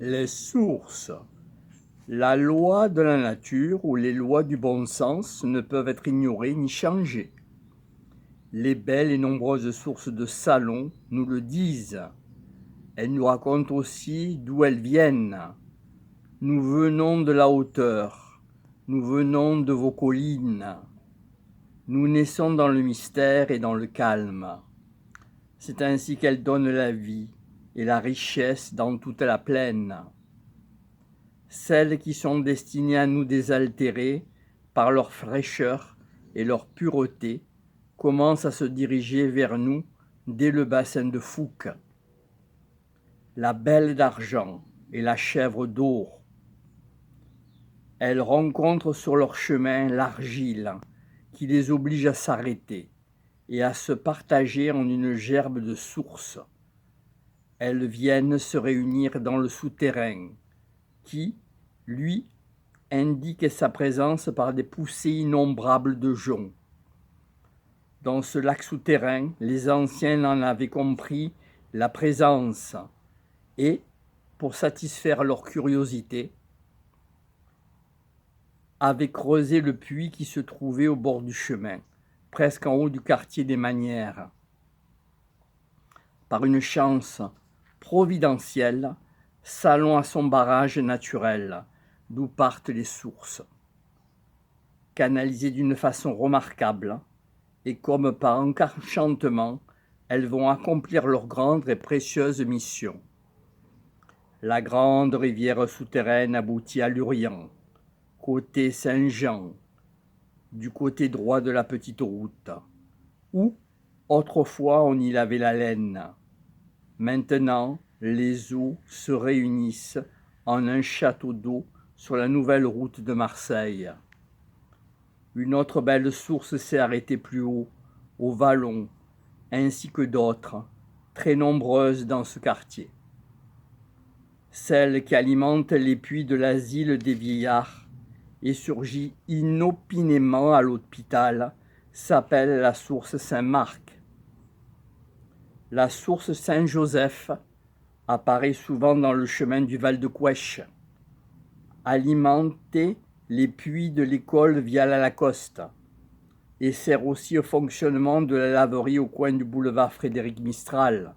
Les sources. La loi de la nature ou les lois du bon sens ne peuvent être ignorées ni changées. Les belles et nombreuses sources de Salon nous le disent. Elles nous racontent aussi d'où elles viennent. Nous venons de la hauteur, nous venons de vos collines. Nous naissons dans le mystère et dans le calme. C'est ainsi qu'elles donnent la vie et la richesse dans toute la plaine. Celles qui sont destinées à nous désaltérer par leur fraîcheur et leur pureté commencent à se diriger vers nous dès le bassin de Fouque. La belle d'argent et la chèvre d'or. Elles rencontrent sur leur chemin l'argile qui les oblige à s'arrêter et à se partager en une gerbe de sources. Elles viennent se réunir dans le souterrain qui, lui, indique sa présence par des poussées innombrables de joncs. Dans ce lac souterrain, les anciens en avaient compris la présence et, pour satisfaire leur curiosité, avaient creusé le puits qui se trouvait au bord du chemin, presque en haut du quartier des Manières. Par une chance providentielle, Salon a son barrage naturel, d'où partent les sources. Canalisées d'une façon remarquable, et comme par enchantement, elles vont accomplir leur grande et précieuse mission. La grande rivière souterraine aboutit à Lurian, côté Saint-Jean, du côté droit de la petite route, où autrefois on y lavait la laine. Maintenant, les eaux se réunissent en un château d'eau sur la nouvelle route de Marseille. Une autre belle source s'est arrêtée plus haut, au Vallon, ainsi que d'autres, très nombreuses dans ce quartier. Celle qui alimente les puits de l'asile des vieillards et surgit inopinément à l'hôpital s'appelle la source Saint-Marc. La source Saint-Joseph apparaît souvent dans le chemin du Val de Couèche, alimenter les puits de l'école via la Lacoste, et sert aussi au fonctionnement de la laverie au coin du boulevard Frédéric Mistral.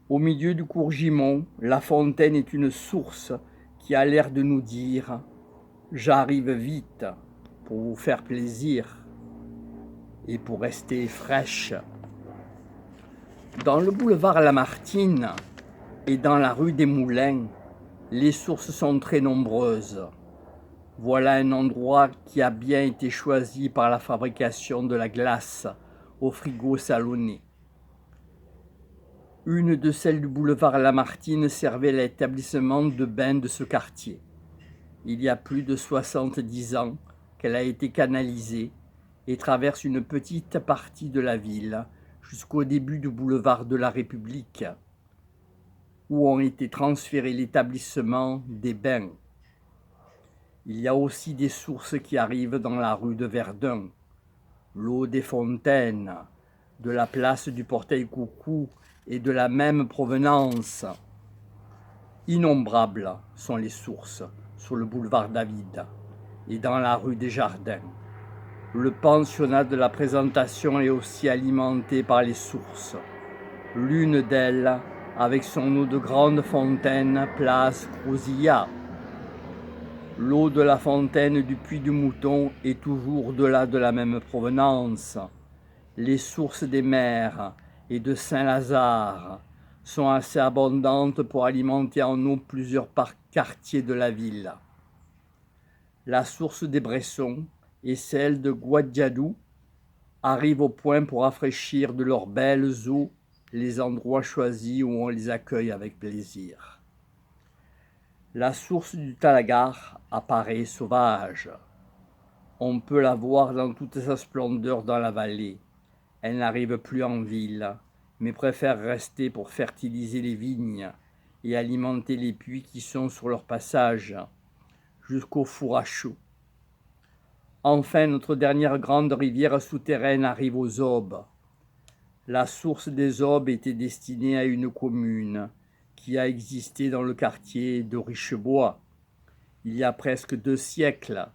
Au milieu du cours Gimont, la fontaine est une source qui a l'air de nous dire « J'arrive vite pour vous faire plaisir et pour rester fraîche ». Dans le boulevard Lamartine et dans la rue des Moulins, les sources sont très nombreuses. Voilà un endroit qui a bien été choisi par la fabrication de la glace au frigo salonné. Une de celles du boulevard Lamartine servait à l'établissement de bains de ce quartier. Il y a plus de 70 ans qu'elle a été canalisée et traverse une petite partie de la ville jusqu'au début du boulevard de la République, où ont été transférés l'établissement des bains. Il y a aussi des sources qui arrivent dans la rue de Verdun, l'eau des fontaines, de la place du Portail-Coucou et de la même provenance. Innombrables sont les sources sur le boulevard David et dans la rue des Jardins. Le pensionnat de la Présentation est aussi alimenté par les sources. L'une d'elles, avec son eau de grande fontaine, place Crouzillat. L'eau de la fontaine du Puy du Mouton est toujours de la même provenance. Les sources des Mers et de Saint-Lazare sont assez abondantes pour alimenter en eau plusieurs quartiers de la ville. La source des Bressons et celle de Guadiadou arrivent au point pour rafraîchir de leurs belles eaux les endroits choisis où on les accueille avec plaisir. La source du Talagar apparaît sauvage. On peut la voir dans toute sa splendeur dans la vallée. Elle n'arrive plus en ville, mais préfère rester pour fertiliser les vignes et alimenter les puits qui sont sur leur passage, jusqu'au four à chaud. Enfin, notre dernière grande rivière souterraine arrive aux Aubes. La source des Aubes était destinée à une commune qui a existé dans le quartier de Richebois il y a presque 2 siècles.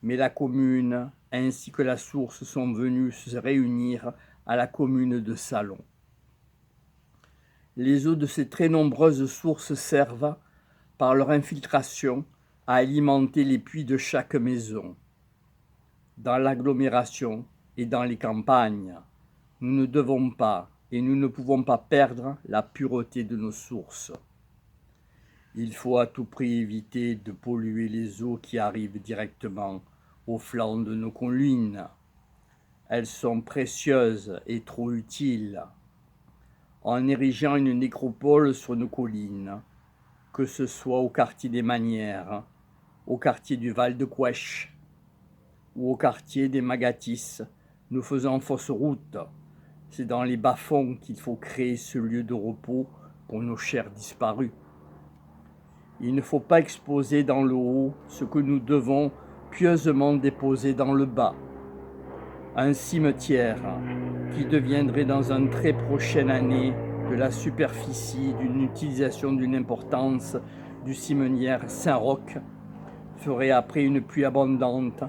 Mais la commune ainsi que la source sont venus se réunir à la commune de Salon. Les eaux de ces très nombreuses sources servent, par leur infiltration, à alimenter les puits de chaque maison. Dans l'agglomération et dans les campagnes, nous ne devons pas et nous ne pouvons pas perdre la pureté de nos sources. Il faut à tout prix éviter de polluer les eaux qui arrivent directement au flanc de nos collines. Elles sont précieuses et trop utiles. En érigeant une nécropole sur nos collines, que ce soit au quartier des Manières, au quartier du Val de Couèche ou au quartier des Magatis, nous faisons fausse route. C'est dans les bas-fonds qu'il faut créer ce lieu de repos pour nos chers disparus. Il ne faut pas exposer dans le haut ce que nous devons pieusement déposer dans le bas. Un cimetière qui deviendrait dans une très prochaine année de la superficie d'une utilisation d'une importance du cimetière Saint-Roch ferait après une pluie abondante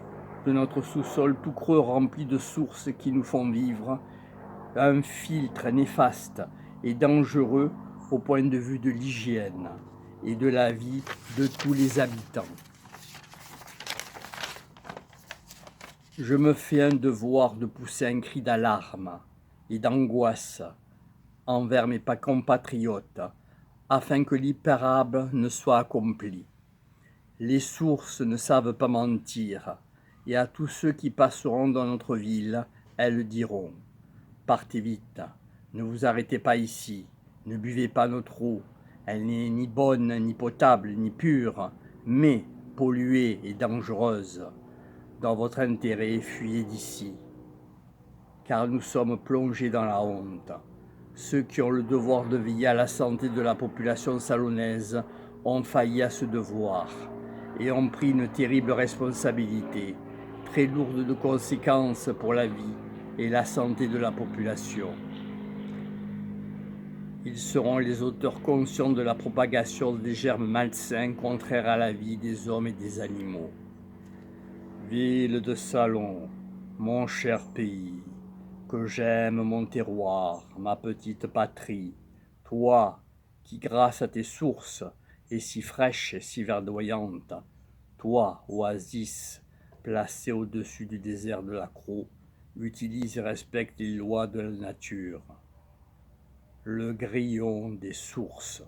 de notre sous-sol tout creux rempli de sources qui nous font vivre un filtre néfaste et dangereux au point de vue de l'hygiène et de la vie de tous les habitants. Je me fais un devoir de pousser un cri d'alarme et d'angoisse envers mes compatriotes afin que l'irréparable ne soit accompli. Les sources ne savent pas mentir et à tous ceux qui passeront dans notre ville, elles diront « Partez vite, ne vous arrêtez pas ici, ne buvez pas notre eau, elle n'est ni bonne, ni potable, ni pure, mais polluée et dangereuse. Dans votre intérêt, fuyez d'ici, car nous sommes plongés dans la honte. Ceux qui ont le devoir de veiller à la santé de la population salonnaise ont failli à ce devoir et ont pris une terrible responsabilité, très lourde de conséquences pour la vie et la santé de la population. Ils seront les auteurs conscients de la propagation des germes malsains contraires à la vie des hommes et des animaux. Ville de Salon, mon cher pays, que j'aime mon terroir, ma petite patrie, toi qui grâce à tes sources est si fraîche et si verdoyante, toi, oasis, placé au-dessus du désert de la Crau, utilise et respecte les lois de la nature. Le grillon des sources.